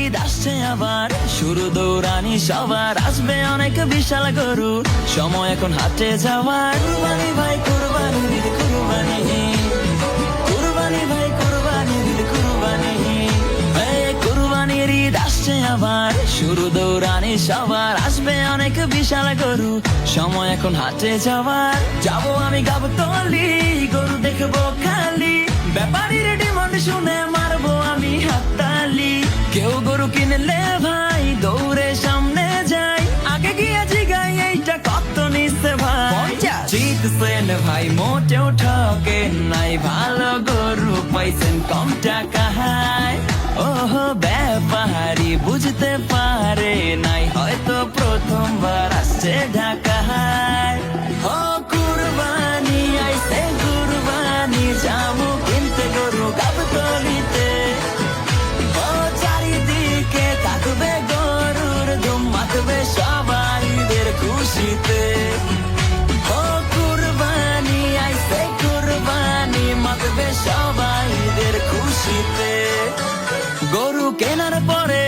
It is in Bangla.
ঈদ আসছে আবার, শুরু দৌড়ানি সবার, আসবে অনেক বিশাল গরু, সময় এখন হাটে যাওয়ার। কুরবানি ভাই কুরবানি ঈদ কুরবানি, কুরবানি ভাই কুরবানি ঈদ কুরবানি, কুরবানির ঈদ আসছে আবার, শুরু দৌড়ানি সবার, আসবে অনেক বিশাল গরু, সময় এখন হাটে যাওয়ার। যাবো আমি গাবতলী, গরু দেখবো খালি, ব্যাপারীর ডিমান্ড শুনে মারবো আমি হাততালি। কেউ গরু কিনলে ভাই দৌড়ে সামনে যাই, আগে গিয়ে জিগাই এইটা কত নিচ্ছে ভাই। জিতছেন ভাই মোটেও ঠকে নাই, ভালো গরু পাইছেন কম টাকায়। ওহো ব্যাপারী বুঝতে পারে নাই, হয়তো প্রথমবার আসছে ঢাকায়। ও কুরবানি আইছে কুরবানি, যাবো কিনতে গরু গাবতলীতে। ও চারিদিকে থাকবে গরুর ধুম, মাতবে সবাইদের খুশিতে। ও কুরবানি আইছে কুরবানি, মাতবে সবাইদের খুশিতে। গরু কেনার পরে